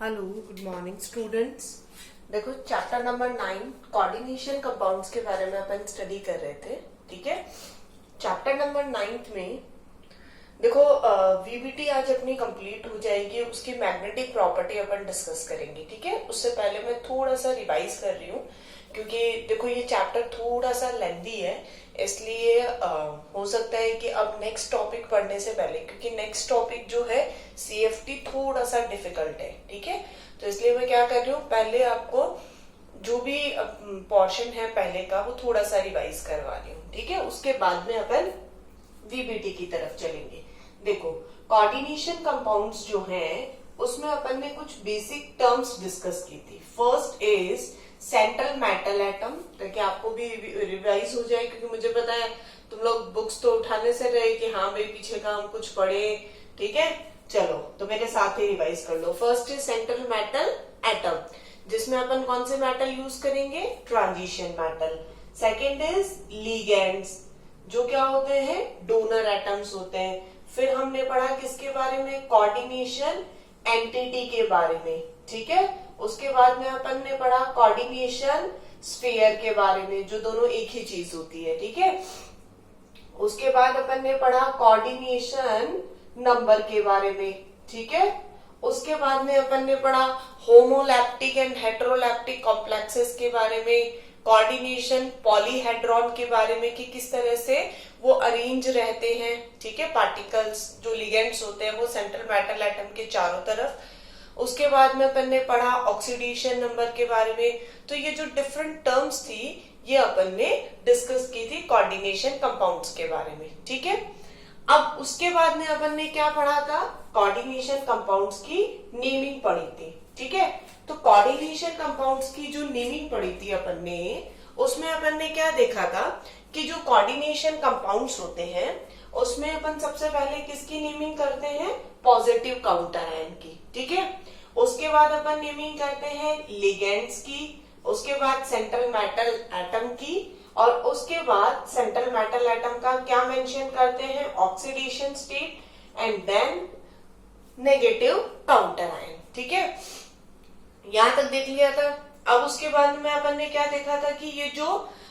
Hello, good morning students. देखो chapter number 9 coordination compounds के बारे में अपन स्टडी कर रहे थे। ठीक है, चैप्टर नंबर 9 में देखो वीबीटी आज अपनी कंप्लीट हो जाएगी, उसकी मैग्नेटिक प्रॉपर्टी अपन डिस्कस करेंगे। ठीक है, उससे पहले मैं थोड़ा सा रिवाइज कर रही हूँ क्योंकि देखो ये चैप्टर थोड़ा सा लेंथी है, इसलिए हो सकता है कि अब नेक्स्ट टॉपिक पढ़ने से पहले, क्योंकि नेक्स्ट टॉपिक जो है सीएफटी थोड़ा सा डिफिकल्ट है। ठीक है, तो इसलिए मैं क्या कर रही हूँ, पहले आपको जो भी पोर्शन है पहले का वो थोड़ा सा रिवाइज करवा रही हूँ। ठीक है, उसके बाद में अपन वीबीटी की तरफ चलेंगे। देखो कोऑर्डिनेशन कंपाउंड्स जो हैं उसमें अपन ने कुछ बेसिक टर्म्स डिस्कस की थी। First is central metal atom, ताकि आपको भी रिवाइज हो जाए, क्योंकि मुझे पता है तुम लोग बुक्स तो उठाने से रहे कि हाँ भाई पीछे का हम कुछ पढ़े। ठीक है, चलो तो मेरे साथ ही रिवाइज कर लो। First is central metal atom, जिसमें अपन कौन से मेटल यूज करेंगे, transition metal. Second is ligands, जो क्या होते हैं, डोनर एटम्स होते हैं। फिर हमने पढ़ा किसके बारे में, कोऑर्डिनेशन एंटिटी के बारे में। ठीक है, उसके बाद में अपन ने पढ़ा कोऑर्डिनेशन स्फीयर के बारे में, जो दोनों एक ही चीज होती है। ठीक है, उसके बाद अपन ने पढ़ा कोऑर्डिनेशन नंबर के बारे में। ठीक है, उसके बाद में अपन ने पढ़ा होमोलैप्टिक एंड हेटेरोलैप्टिक कॉम्प्लेक्सेस के बारे में, कोऑर्डिनेशन पॉलीहेड्रॉन के बारे में कि किस तरह से वो अरेंज रहते हैं। ठीक है, पार्टिकल्स जो लिगेंड्स होते हैं वो सेंट्रल मेटल एटम के चारों तरफ। उसके बाद में अपन ने पढ़ा ऑक्सीडेशन नंबर के बारे में। तो ये जो डिफरेंट टर्म्स थी ये अपन ने डिस्कस की थी कोऑर्डिनेशन कंपाउंड्स के बारे में। ठीक है, अब उसके बाद में अपन ने क्या पढ़ा था, कोऑर्डिनेशन कंपाउंड्स की नेमिंग पढ़ी थी। ठीक है, तो कोऑर्डिनेशन कंपाउंड्स की जो नेमिंग पढ़ी थी अपन ने, उसमें अपन ने क्या देखा था कि जो कोऑर्डिनेशन कंपाउंड्स होते हैं उसमें अपन सबसे पहले किसकी नेमिंग करते हैं, पॉजिटिव काउंटर आयन की। ठीक है, उसके बाद अपन नेमिंग करते हैं लिगेंड्स की, उसके बाद सेंट्रल मेटल एटम की, और उसके बाद सेंट्रल मेटल एटम का क्या मेंशन करते हैं, oxidation state and then negative counter ion. ठीक है, यहां तक देख लिया था। अब उसके बाद में अपन ने क्या देखा था कि ये जो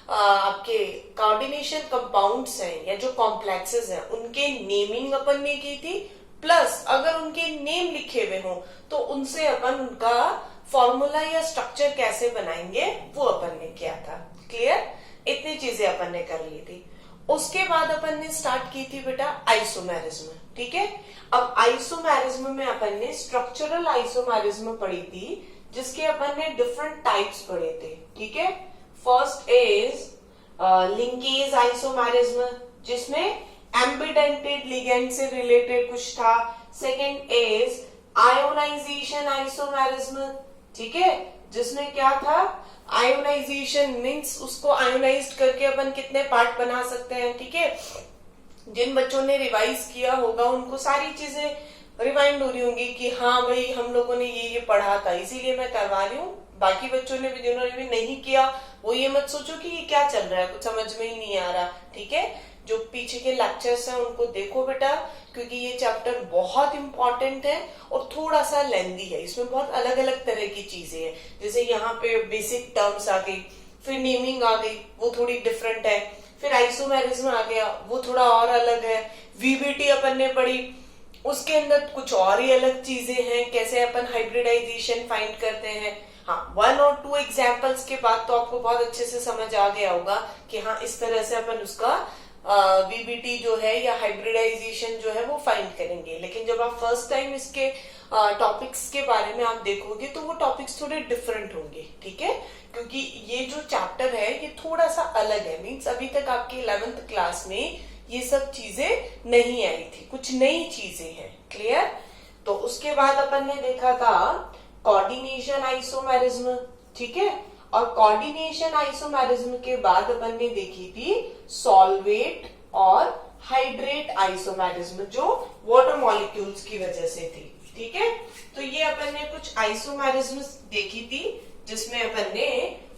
आपके कोऑर्डिनेशन कंपाउंड्स हैं या जो कॉम्प्लेक्सेस हैं उनके नेमिंग अपन ने की थी, प्लस अगर उनके नेम लिखे हुए हों तो उनसे अपन उनका फॉर्मूला या स्ट्रक्चर कैसे बनाएंगे वो अपन ने किया था। क्लियर, इतनी चीजें अपन ने कर ली थी। उसके बाद अपन ने स्टार्ट की थी बेटा आइसोमेरिज्म। ठीक है, अब आइसोमेरिज्म में अपन ने स्ट्रक्चरल आइसोमेरिज्म पढ़ी थी, जिसके अपन ने डिफरेंट टाइप्स पढ़े थे। ठीक है, फर्स्ट इज लिंकेज आइसोमेरिज्म, जिसमें एम्बिडेंटेड लिगेंड से रिलेटेड कुछ था। Second is ionisation isomerism. ठीक है, जिसमें क्या था, आयोनाइजेशन मीन्स उसको आयोनाइज्ड करके अपन कितने पार्ट बना सकते हैं। ठीक है, जिन बच्चों ने रिवाइज किया होगा उनको सारी चीजें रिवाइंड हो रही होंगी कि हाँ भाई हम लोगों ने ये पढ़ा था, इसीलिए मैं करवा रही हूँ। बाकी बच्चों ने भी, जिन्होंने भी नहीं किया, वो ये मत सोचो कि ये क्या चल रहा है, कुछ समझ में ही नहीं आ रहा। ठीक है, जो पीछे के लेक्चर्स हैं उनको देखो बेटा, क्योंकि ये चैप्टर बहुत इंपॉर्टेंट है और थोड़ा सा लेंदी है। इसमें बहुत अलग अलग तरह की चीजें हैं, जैसे यहाँ पे बेसिक टर्म्स आ गई, फिर नेमिंग आ गई, वो थोड़ी डिफरेंट है, फिर आइसोमेरिज्म आ गया, वो थोड़ा और अलग है। वीबीटी अपन ने पढ़ी, उसके अंदर कुछ और ही अलग चीजें हैं, कैसे अपन हाइब्रिडाइजेशन फाइंड करते हैं। हाँ, 1 और 2 एग्जाम्पल्स के बाद तो आपको बहुत अच्छे से समझ आ गया होगा कि हाँ इस तरह से अपन उसका वीबीटी जो है या हाइब्रिडाइजेशन जो है वो फाइंड करेंगे। लेकिन जब आप फर्स्ट टाइम इसके टॉपिक्स के बारे में आप देखोगे तो वो टॉपिक्स थोड़े डिफरेंट होंगे। ठीक है, क्योंकि ये जो चैप्टर है ये थोड़ा सा अलग है, मीन्स अभी तक आपकी 11th क्लास में ये सब चीजें नहीं आई थी, कुछ नई चीजें हैं। क्लियर, तो उसके बाद अपन ने देखा था कोऑर्डिनेशन आइसोमेरिज्म। ठीक है, और कोऑर्डिनेशन आइसोमेरिज्म के बाद अपन ने देखी थी सॉल्वेट और हाइड्रेट आइसोमेरिज्म, जो वाटर मॉलिक्यूल्स की वजह से थी। ठीक है, तो ये अपन ने कुछ आइसोमेरिज्म देखी थी, जिसमें अपन ने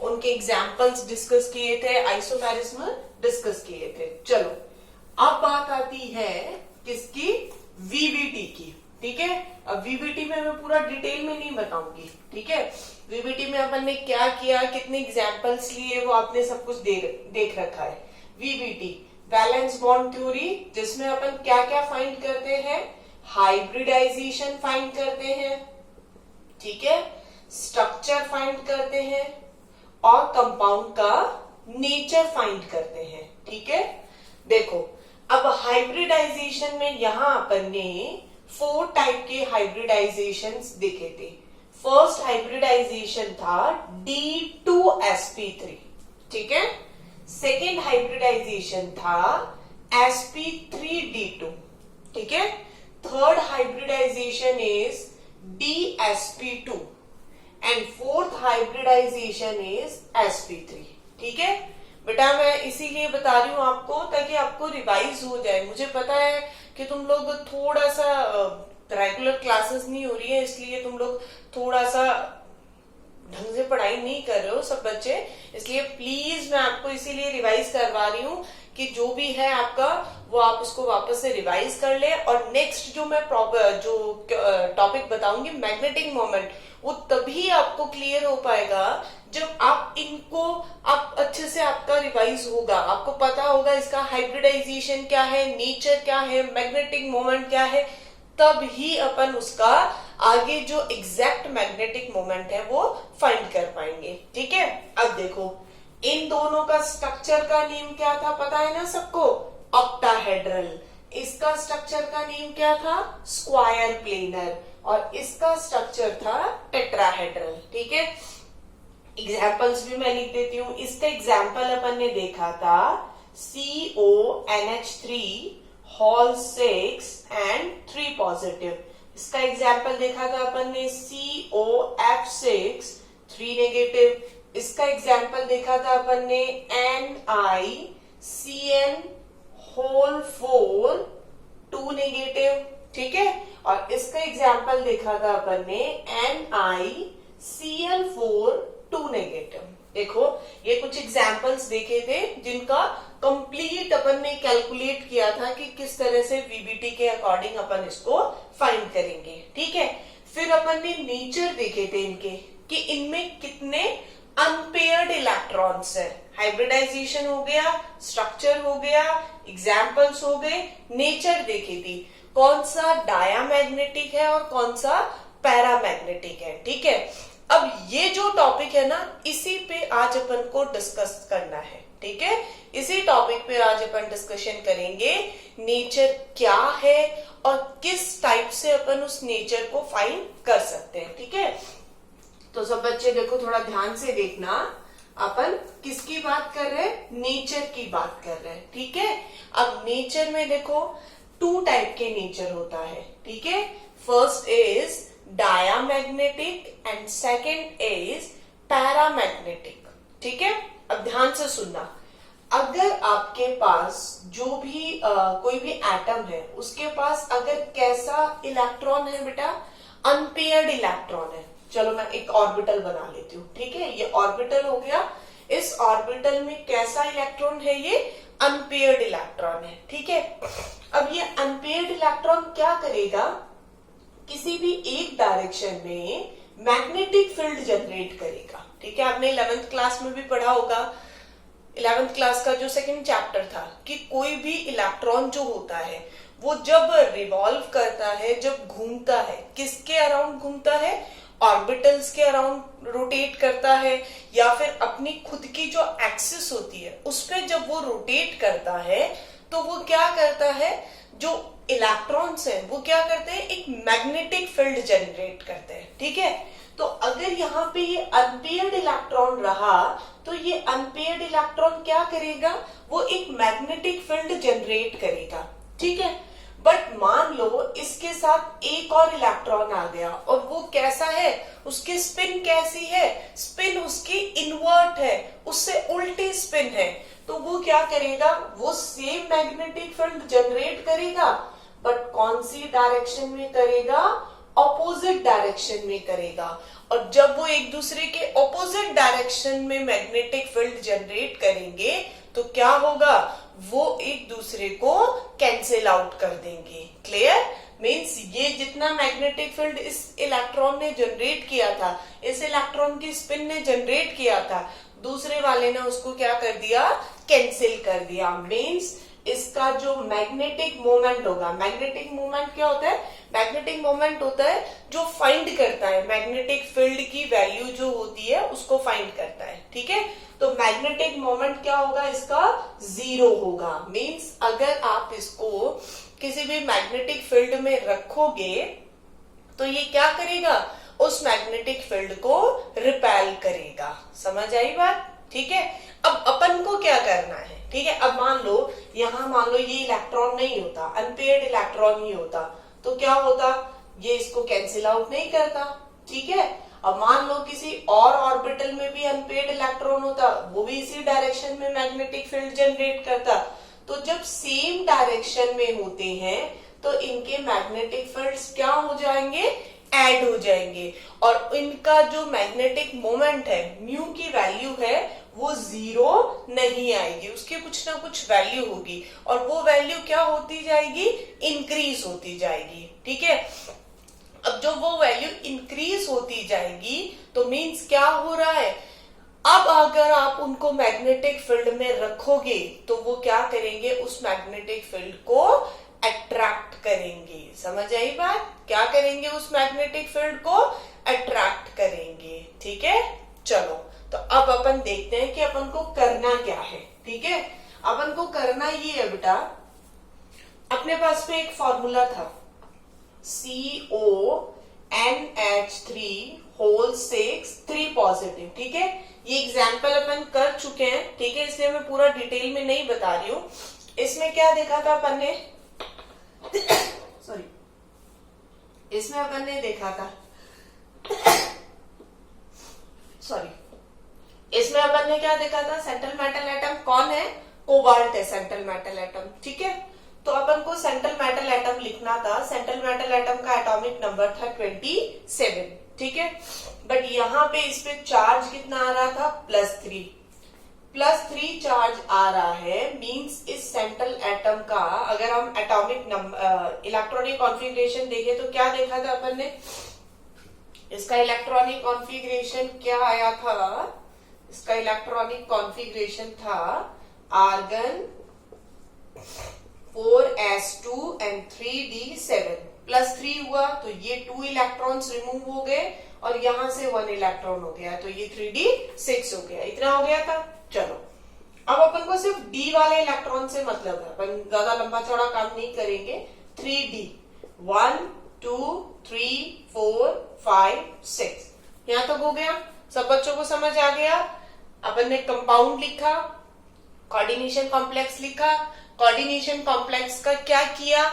उनके एग्जाम्पल्स डिस्कस किए थे, आइसोमेरिज्म डिस्कस किए थे। चलो अब बात आती है किसकी, वीबीटी की। ठीक है। अब वीबीटी में मैं पूरा डिटेल में नहीं बताऊंगी, ठीक है। वीबीटी में अपन ने क्या किया, कितने एग्जाम्पल्स लिए, वो आपने सब कुछ देख रखा है। वीबीटी वैलेंस बॉन्ड थ्योरी, जिसमें अपन क्या क्या फाइंड करते हैं, हाइब्रिडाइजेशन फाइंड करते हैं, ठीक है, स्ट्रक्चर फाइंड करते हैं और कंपाउंड का नेचर फाइंड करते हैं, ठीक है। देखो अब हाइब्रिडाइजेशन में यहां अपन ने 4 टाइप के हाइब्रिडाइजेशंस देखे थे। फर्स्ट हाइब्रिडाइजेशन था D2sp3, ठीक है। सेकेंड हाइब्रिडाइजेशन था sp3d2, ठीक है। Third hybridisation is DsP2 and fourth hybridisation is sp3, ठीक है। बेटा मैं इसीलिए बता रही हूँ आपको ताकि आपको रिवाइज हो जाए। मुझे पता है कि तुम लोग थोड़ा सा रेगुलर क्लासेस नहीं हो रही है, इसलिए तुम लोग थोड़ा सा ढंग से पढ़ाई नहीं कर रहे हो सब बच्चे, इसलिए प्लीज मैं आपको इसीलिए रिवाइज करवा रही हूँ कि जो भी है आपका वो आप उसको वापस से रिवाइज कर ले। और नेक्स्ट जो मैं जो टॉपिक बताऊंगी मैग्नेटिक मोमेंट, वो तभी आपको क्लियर हो पाएगा जब आप इनको आप अच्छे से आपका रिवाइज होगा, आपको पता होगा इसका हाइब्रिडाइजेशन क्या है, नेचर क्या है, मैग्नेटिक मोमेंट क्या है, तब ही अपन उसका आगे जो एग्जैक्ट मैग्नेटिक मोमेंट है वो फाइंड कर पाएंगे, ठीक है। अब देखो इन दोनों का स्ट्रक्चर का नेम क्या था, पता है ना सबको, ऑक्टाहेड्रल। इसका स्ट्रक्चर का नेम क्या था, स्क्वायर प्लेनर, और इसका स्ट्रक्चर था टेट्राहेड्रल, ठीक है। एग्जाम्पल्स भी मैं लिख देती हूँ। इसका एग्जाम्पल अपन ने देखा था CONH3 हॉल 6 एंड 3 पॉजिटिव। इसका एग्जाम्पल देखा था अपन ने COF6 3 नेगेटिव। इसका एग्जाम्पल देखा था अपन ने NiCN होल 4 2 नेगेटिव, ठीक है। और इसका एग्जाम्पल देखा था अपन ने NiCl4 2 नेगेटिव। देखो ये कुछ एग्जाम्पल्स देखे थे जिनका कंप्लीट अपन ने कैलकुलेट किया था कि किस तरह से वीबीटी के अकॉर्डिंग अपन इसको फाइंड करेंगे, ठीक है। फिर अपन ने नेचर देखे थे इनके कि इनमें कितने अनपेयर्ड इलेक्ट्रॉन्स है। हाइब्रिडाइजेशन हो गया, स्ट्रक्चर हो गया, एग्जाम्पल्स हो गए, नेचर देखी थी, कौन सा डायामैग्नेटिक है और कौन सा पैरामैग्नेटिक है, ठीक है। अब ये जो टॉपिक है ना, इसी पे आज अपन को डिस्कस करना है, ठीक है। इसी टॉपिक पे आज अपन डिस्कशन करेंगे नेचर क्या है और किस टाइप से अपन उस नेचर को फाइंड कर सकते हैं, ठीक है। तो सब बच्चे देखो थोड़ा ध्यान से देखना, अपन किसकी बात कर रहे हैं, नेचर की बात कर रहे हैं, ठीक है। अब नेचर में देखो 2 टाइप के नेचर होता है, ठीक है। First is diamagnetic and second is paramagnetic, ठीक है। अब ध्यान से सुनना, अगर आपके पास जो भी कोई भी एटम है उसके पास अगर कैसा इलेक्ट्रॉन है बेटा, अनपेयर्ड इलेक्ट्रॉन है। चलो मैं एक ऑर्बिटल बना लेती हूँ, ठीक है। ये ऑर्बिटल हो गया, इस ऑर्बिटल में कैसा इलेक्ट्रॉन है, ये अनपेयर्ड इलेक्ट्रॉन है, ठीक है। अब ये अनपेयर्ड इलेक्ट्रॉन क्या करेगा, किसी भी एक डायरेक्शन में मैग्नेटिक फील्ड जनरेट करेगा, ठीक है। आपने 11th क्लास में भी पढ़ा होगा, 11th क्लास का जो सेकंड चैप्टर था, कि कोई भी इलेक्ट्रॉन जो होता है वो जब रिवॉल्व करता है, जब घूमता है, किसके अराउंड घूमता है, ऑर्बिटल्स के अराउंड रोटेट करता है, या फिर अपनी खुद की जो एक्सिस होती है उस पर जब वो रोटेट करता है तो वो क्या करता है, जो इलेक्ट्रॉन्स हैं वो क्या करते हैं, एक मैग्नेटिक फील्ड जनरेट करते हैं, ठीक है। तो अगर यहाँ पे ये अनपेयर्ड इलेक्ट्रॉन रहा तो ये अनपेयर्ड इलेक्ट्रॉन क्या करेगा, वो एक मैग्नेटिक फील्ड जनरेट करेगा, ठीक है। बट मान लो इसके साथ एक और इलेक्ट्रॉन आ गया और वो कैसा है, उसकी स्पिन कैसी है, स्पिन उसकी इनवर्ट है, उससे उल्टी स्पिन है, तो वो क्या करेगा, वो सेम मैग्नेटिक फील्ड जनरेट करेगा, बट कौन सी डायरेक्शन में करेगा, ऑपोजिट डायरेक्शन में करेगा। और जब वो एक दूसरे के ऑपोजिट डायरेक्शन में मैग्नेटिक फील्ड जनरेट करेंगे तो क्या होगा, वो एक दूसरे को कैंसिल आउट कर देंगे, क्लियर। मीन्स ये जितना मैग्नेटिक फील्ड इस इलेक्ट्रॉन ने जनरेट किया था, इस इलेक्ट्रॉन की स्पिन ने जनरेट किया था, दूसरे वाले ने उसको क्या कर दिया, कैंसिल कर दिया। मीन्स इसका जो मैग्नेटिक मोमेंट होगा, मैग्नेटिक मोमेंट क्या होता है, मैग्नेटिक मोमेंट होता है जो फाइंड करता है मैग्नेटिक फील्ड की वैल्यू जो होती है उसको फाइंड करता है, ठीक है। तो मैग्नेटिक मोमेंट क्या होगा, इसका 0 होगा। मीन्स अगर आप इसको किसी भी मैग्नेटिक फील्ड में रखोगे तो ये क्या करेगा, उस मैग्नेटिक फील्ड को रिपेल करेगा। समझ आई बात, ठीक है। अब अपन को क्या करना है, ठीक है। अब मान लो यहाँ मान लो ये इलेक्ट्रॉन नहीं होता, अनपेयर्ड इलेक्ट्रॉन ही होता, तो क्या होता, ये इसको कैंसिल आउट नहीं करता, ठीक है। अब मान लो किसी और ऑर्बिटल में भी अनपेयर्ड इलेक्ट्रॉन होता, वो भी इसी डायरेक्शन में मैग्नेटिक फील्ड जनरेट करता, तो जब सेम डायरेक्शन में होते हैं तो इनके मैग्नेटिक फील्ड्स क्या हो जाएंगे, ऐड हो जाएंगे, और इनका जो मैग्नेटिक मोमेंट है, म्यू की वैल्यू है, वो 0 नहीं आएगी, उसकी कुछ ना कुछ वैल्यू होगी, और वो वैल्यू क्या होती जाएगी, इंक्रीज होती जाएगी, ठीक है। अब जो वो वैल्यू इंक्रीज होती जाएगी तो मीन्स क्या हो रहा है, अब अगर आप उनको मैग्नेटिक फील्ड में रखोगे तो वो क्या करेंगे, उस मैग्नेटिक फील्ड को अट्रैक्ट करेंगे। समझ आई बात, क्या करेंगे, उस मैग्नेटिक फील्ड को अट्रैक्ट करेंगे, ठीक है। चलो तो अब अपन देखते हैं कि अपन को करना क्या है, ठीक है। अपन को करना ये है बेटा, अपने पास में एक फॉर्मूला था CONH3 3 पॉजिटिव, ठीक है। ये एग्जाम्पल अपन कर चुके हैं, ठीक है, इसलिए मैं पूरा डिटेल में नहीं बता रही हूं। इसमें क्या देखा था अपन ने सॉरी, इसमें अपन ने देखा था इसमें अपन ने क्या देखा था, सेंट्रल मेटल एटम कौन है, कोबाल्ट है सेंट्रल मेटल एटम, ठीक है। तो अपन को सेंट्रल मेटल एटम लिखना था, सेंट्रल मेटल एटम का एटॉमिक नंबर था 27, ठीक है। बट यहाँ पे इस पे चार्ज कितना आ रहा था, +3 चार्ज आ रहा है। मींस इस सेंट्रल एटम का अगर हम एटॉमिक नंबर इलेक्ट्रॉनिक कॉन्फ़िगरेशन देखें तो क्या देखा था अपन ने, इसका इलेक्ट्रॉनिक कॉन्फ़िगरेशन क्या आया था, इसका इलेक्ट्रॉनिक कॉन्फ़िगरेशन था आर्गन 4s2 and 3d7, +3 हुआ तो ये 2 इलेक्ट्रॉन्स रिमूव हो गए और यहां से 1 इलेक्ट्रॉन हो गया, तो ये 3d6 हो गया, इतना हो गया था। चलो अब अपन को सिर्फ d वाले इलेक्ट्रॉन से मतलब है, अपन ज्यादा लंबा चौड़ा काम नहीं करेंगे। 3d 1 2 3 4 5 6 यहां तक हो गया, सब बच्चों को समझ आ गया। अपन ने कंपाउंड लिखा, कोऑर्डिनेशन कॉम्प्लेक्स लिखा, कोऑर्डिनेशन कॉम्प्लेक्स का क्या किया,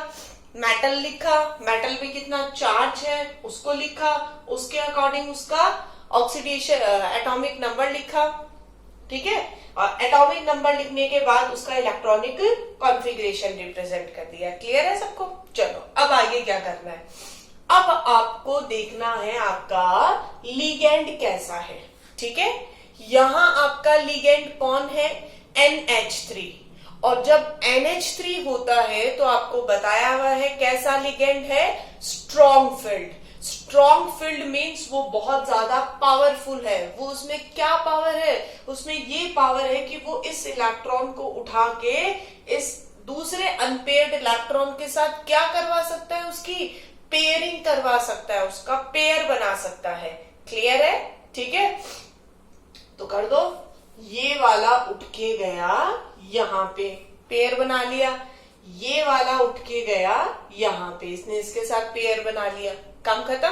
मेटल लिखा, मेटल पे कितना चार्ज है उसको लिखा, उसके अकॉर्डिंग उसका ऑक्सीडेशन एटॉमिक नंबर लिखा, ठीक है। और एटॉमिक नंबर लिखने के बाद उसका इलेक्ट्रॉनिक कॉन्फ़िगरेशन रिप्रेजेंट कर दिया। क्लियर है सबको। चलो अब आगे क्या करना है, अब आपको देखना है आपका लिगेंड कैसा है, ठीक है। यहां आपका लिगेंड कौन है, NH3, और जब NH3 होता है तो आपको बताया हुआ है कैसा लिगेंड है, strong field. Strong field means वो बहुत ज्यादा पावरफुल है। वो उसमें क्या पावर है, उसमें ये पावर है कि वो इस इलेक्ट्रॉन को उठा के इस दूसरे अनपेयर्ड इलेक्ट्रॉन के साथ क्या करवा सकता है, उसकी पेयरिंग करवा सकता है, उसका पेयर बना सकता है। क्लियर है, ठीक है। तो कर दो, ये वाला उठ के गया यहाँ पे, पेयर बना लिया, ये वाला उठ के गया यहाँ पे, इसने इसके साथ पेयर बना लिया, काम खत्म।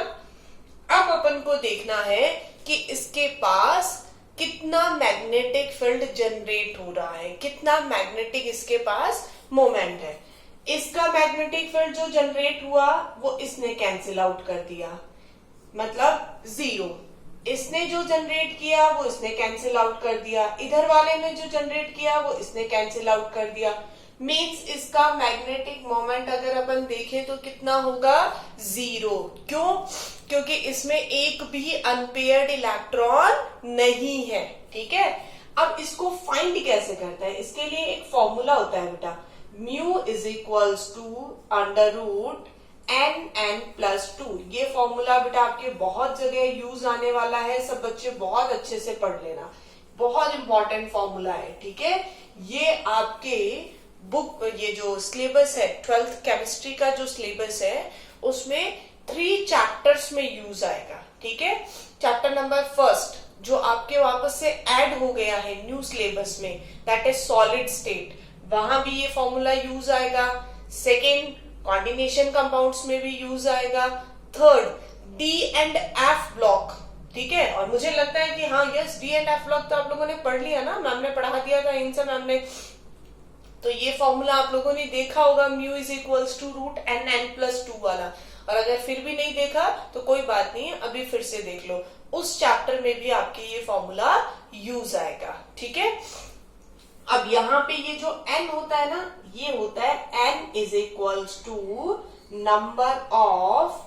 अब अपन को देखना है कि इसके पास कितना मैग्नेटिक फील्ड जनरेट हो रहा है, कितना मैग्नेटिक इसके पास मोमेंट है। इसका मैग्नेटिक फील्ड जो जनरेट हुआ वो इसने कैंसिल आउट कर दिया, मतलब 0। इसने जो जनरेट किया वो इसने कैंसिल आउट कर दिया, इधर वाले ने जो जनरेट किया वो इसने कैंसिल आउट कर दिया। मीन्स इसका मैग्नेटिक मोमेंट अगर अपन देखें तो कितना होगा, 0। क्यों, क्योंकि इसमें एक भी अनपेयर्ड इलेक्ट्रॉन नहीं है, ठीक है। अब इसको फाइंड कैसे करते हैं, इसके लिए एक फॉर्मूला होता है बेटा, μ = √n Nn+2। ये फॉर्मूला बेटा आपके बहुत जगह यूज आने वाला है, सब बच्चे बहुत अच्छे से पढ़ लेना, बहुत इंपॉर्टेंट फॉर्मूला है, ठीक है। ये आपके बुक, ये जो सिलेबस है 12th केमिस्ट्री का जो सिलेबस है उसमें 3 चैप्टर्स में यूज आएगा, ठीक है। चैप्टर नंबर 1 जो आपके वापस से ऐड हो गया है न्यू सिलेबस में, दैट इज सॉलिड स्टेट, वहां भी ये फॉर्मूला यूज आएगा। सेकेंड, कोऑर्डिनेशन कंपाउंड्स में भी यूज आएगा। Third, D and F block, ठीक है। और मुझे लगता है कि हाँ yes, D and F block तो आप लोगों ने पढ़ लिया ना, मैम ने पढ़ा दिया था इनसे, मैम ने, तो ये फॉर्मूला आप लोगों ने देखा होगा, mu is equals to root Nn+2 वाला। और अगर फिर भी नहीं देखा तो कोई बात नहीं, अभी फिर से देख लो, उस चैप्टर में भी आपके ये फॉर्मूला यूज आएगा, ठीक है। अब यहाँ पे ये जो n होता है ना, ये होता है n is equals to number of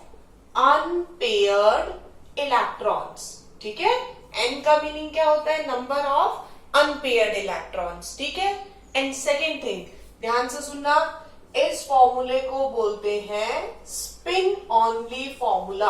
unpaired electrons, ठीक है। n का मीनिंग क्या होता है? नंबर ऑफ अनपेयर्ड इलेक्ट्रॉन्स, ठीक है। एंड सेकेंड थिंग, ध्यान से सुनना, इस फॉर्मूले को बोलते हैं स्पिन ऑनली फॉर्मूला।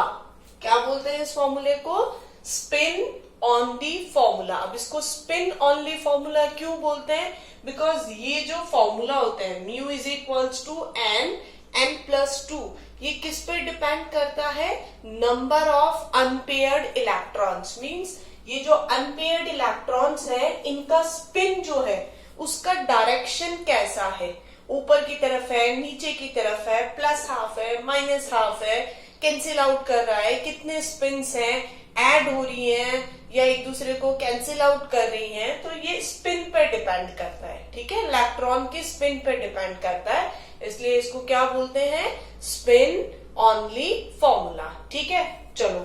क्या बोलते हैं इस फॉर्मूले को? Spin only formula. अब इसको स्पिन ऑनली फॉर्मूला क्यों बोलते हैं? बिकॉज ये जो फॉर्मूला होता है mu is equals to Nn+2, ये किस पे डिपेंड करता है? Number of unpaired electrons. Means ये जो अनपेयर्ड इलेक्ट्रॉन्स है, इनका स्पिन जो है उसका डायरेक्शन कैसा है, ऊपर की तरफ है, नीचे की तरफ है, प्लस हाफ है, माइनस हाफ है, कैंसिल आउट कर रहा है, कितने स्पिन्स हैं, ऐड हो रही हैं या एक दूसरे को कैंसिल आउट कर रही हैं, तो ये स्पिन पे डिपेंड करता है, ठीक है। इलेक्ट्रॉन की स्पिन पे डिपेंड करता है, इसलिए इसको क्या बोलते हैं? स्पिन ऑनली फॉर्मूला, ठीक है। चलो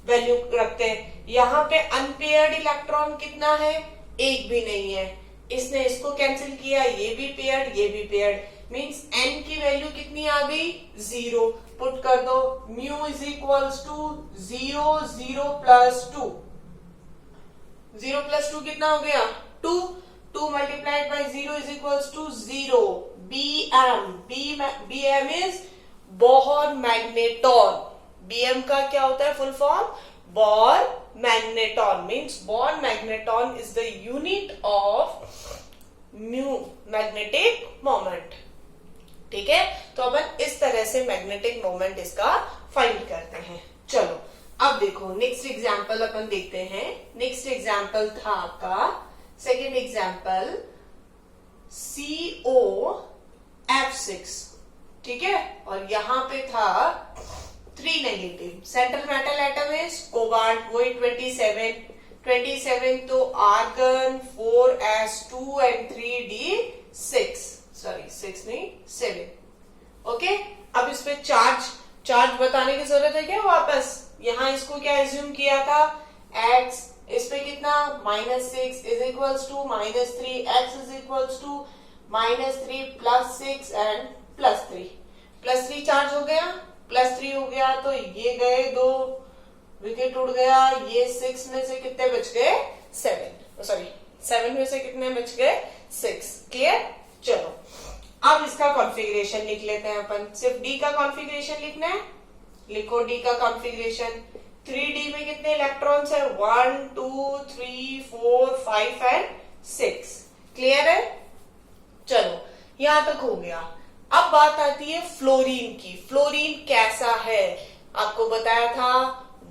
वैल्यू रखते हैं। यहाँ पे अनपेयर्ड इलेक्ट्रॉन कितना है? एक भी नहीं है, इसने इसको कैंसिल किया, ये भी पेयर्ड, ये भी पेयर्ड, मींस n की वैल्यू कितनी आ गई? 0। पुट कर दो, mu is equals to 0 0 plus 2, 0 plus 2 कितना हो गया? 2, 2 multiplied by 0 is equals to 0। bm is Bohr magneton. bm का क्या होता है full form? Bohr magneton. Means Bohr magneton is the unit of mu, magnetic moment, ठीक है। तो अपन इस तरह से मैग्नेटिक मोमेंट इसका फाइंड करते हैं। चलो अब देखो नेक्स्ट एग्जांपल अपन देखते हैं। नेक्स्ट एग्जांपल था आपका सेकेंड एग्जांपल COF6, ठीक है। और यहां पे था 3 negative. Central metal atom is cobalt, वही 27 तो argon 4s2 and 3d6, sorry 6 नहीं 7। ओके, अब इस पे चार्ज बताने की जरूरत है क्या? वापस यहां इसको क्या एज्यूम किया था? x, इस पे कितना? -6 is equals to -3, x is equals to -3 plus 6 and +3 charge हो गया, +3 हो गया, तो ये गए 2 विकेट उड़ गया, ये 6 में से कितने बच गए? 7, सॉरी 7 में से कितने बच गए? 6। क्लियर? चलो अब इसका कॉन्फ़िगरेशन लिख लेते हैं अपन। सिर्फ डी का कॉन्फ़िगरेशन लिखना है, लिखो डी का कॉन्फ़िगरेशन। 3d में कितने इलेक्ट्रॉन्स है? 1 2 3 4 5 एंड 6। क्लियर है? चलो यहां तक हो गया। अब बात आती है फ्लोरीन की। फ्लोरीन कैसा है? आपको बताया था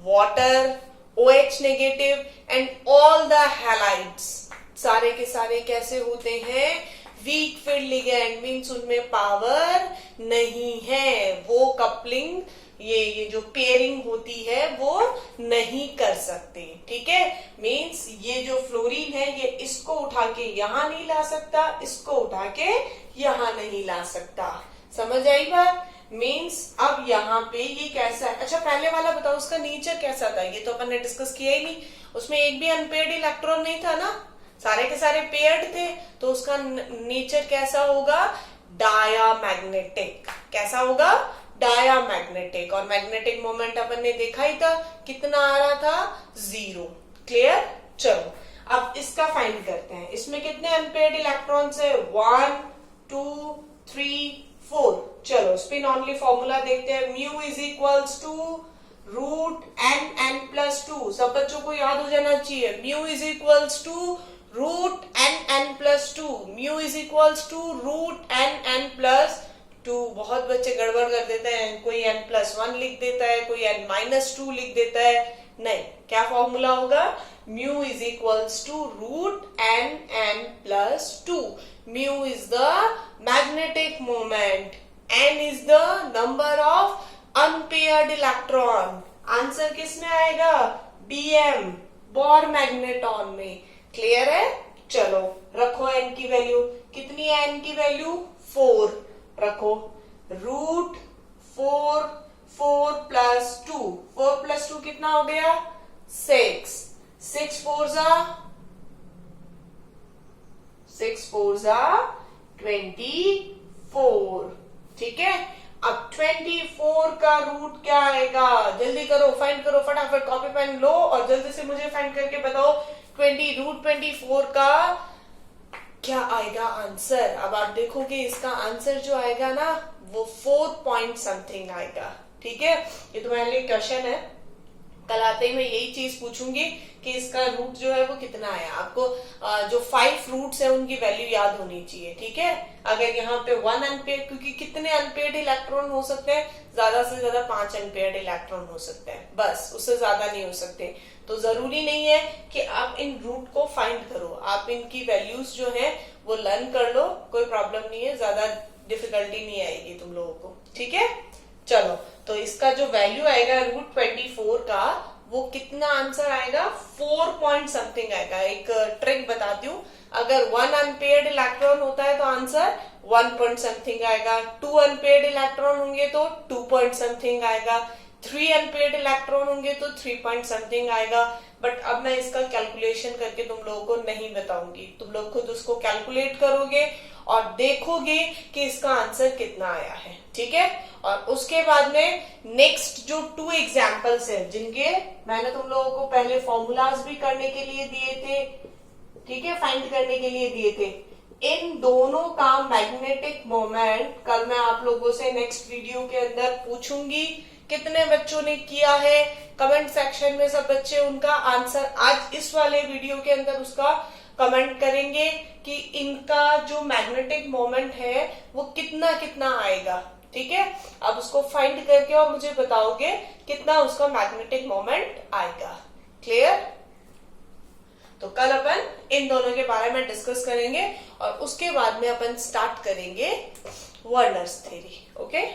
water, OH negative and all the halides, सारे के सारे कैसे होते हैं? वीक फील्ड लिगेंड, मीन्स उनमें पावर नहीं है, वो कपलिंग, ये जो पेयरिंग होती है वो नहीं कर सकते, ठीक है। मीन्स ये जो फ्लोरीन है ये इसको उठा के यहां नहीं ला सकता, इसको उठा के यहां नहीं ला सकता। समझ आई बात? मीन्स अब यहाँ पे ये कैसा है? अच्छा पहले वाला बताओ, उसका नेचर कैसा था? ये तो अपन ने डिस्कस किया ही नहीं, उसमें एक भी अनपेयर्ड इलेक्ट्रॉन नहीं था ना, सारे के सारे पेयर्ड थे, तो उसका नेचर कैसा होगा? डायामैग्नेटिक। कैसा होगा? डायामैग्नेटिक। और मैग्नेटिक मोमेंट अपन ने देखा ही था, कितना आ रहा था? 0। क्लियर? चलो अब इसका फाइंड करते हैं। इसमें कितने अनपेयर्ड इलेक्ट्रॉन्स है? 1 2 3 4। चलो स्पिन ऑनली फॉर्मूला देखते हैं। Mu is equals to root n plus 2। सब बच्चों को याद हो जाना चाहिए। Mu is equals to root n plus 2। Mu is equals to root n plus 2। बहुत बच्चे गड़बड़ कर देते हैं, कोई n प्लस 1 लिख देता है, कोई n माइनस 2 लिख देता है। नहीं, क्या फॉर्मूला होगा? Mu is equals to root n plus 2। Mu is the magnetic moment, n is the number of unpaired electron. Answer किस में आएगा? Bm, बोर मैग्नेटॉन में। क्लियर है? चलो रखो n की वैल्यू। कितनी है n की वैल्यू? 4 रखो। रूट 4 प्लस 2, 4 प्लस 2 कितना हो गया? 6। 6 4 जा 24। ठीक है, अब 24 का रूट क्या आएगा? जल्दी करो, फाइंड करो, फटाफट कॉपी पेन लो और जल्दी से मुझे फाइंड करके बताओ। रूट 24 का क्या आएगा आंसर? अब आप देखोगे इसका आंसर जो आएगा ना वो 4 पॉइंट समथिंग आएगा। ठीक है, ये तुम्हारे लिए क्वेश्चन है। कल आते ही मैं यही चीज पूछूंगी कि इसका रूट जो है वो कितना है। आपको जो 5 रूट्स है उनकी वैल्यू याद होनी चाहिए। ठीक है, अगर यहाँ पे 1 अनपेयर्ड, क्योंकि कितने अनपेयर्ड इलेक्ट्रॉन हो सकते हैं? ज्यादा से ज्यादा 5 अनपेयर्ड इलेक्ट्रॉन हो सकते हैं, बस, उससे ज्यादा नहीं हो सकते। तो जरूरी नहीं है कि आप इन रूट को फाइंड करो, आप इनकी वैल्यूज जो है वो लर्न कर लो, कोई प्रॉब्लम नहीं है, ज्यादा डिफिकल्टी नहीं आएगी तुम लोगों को। ठीक है, चलो तो इसका जो वैल्यू आएगा रूट 24 का, वो कितना आंसर आएगा? 4 पॉइंट समथिंग आएगा। एक ट्रिक बताती हूँ, अगर 1 अनपेयर्ड इलेक्ट्रॉन होता है तो आंसर 1 पॉइंट समथिंग आएगा। 2 अनपेयर्ड इलेक्ट्रॉन होंगे तो 2 पॉइंट समथिंग आएगा। 3 अनपेयर्ड इलेक्ट्रॉन होंगे तो 3 पॉइंट समथिंग आएगा। बट अब मैं इसका कैलकुलेशन करके तुम लोगों को नहीं बताऊंगी, तुम लोग खुद उसको कैलकुलेट करोगे और देखोगे कि इसका आंसर कितना आया है। ठीक है, और उसके बाद में नेक्स्ट जो 2 एग्जाम्पल्स है जिनके मैंने तुम लोगों को पहले फॉर्मूलाज भी करने के लिए दिए थे, ठीक है, फाइंड करने के लिए दिए थे, इन दोनों का मैग्नेटिक मोमेंट कल मैं आप लोगों से नेक्स्ट वीडियो के अंदर पूछूंगी। कितने बच्चों ने किया है कमेंट सेक्शन में? सब बच्चे उनका आंसर आज इस वाले वीडियो के अंदर उसका कमेंट करेंगे कि इनका जो मैग्नेटिक मोमेंट है वो कितना कितना आएगा। ठीक है, अब उसको फाइंड करके और मुझे बताओगे कितना उसका मैग्नेटिक मोमेंट आएगा। क्लियर? तो कल अपन इन दोनों के बारे में डिस्कस करेंगे और उसके बाद में अपन स्टार्ट करेंगे वर्नर्स थ्योरी। ओके।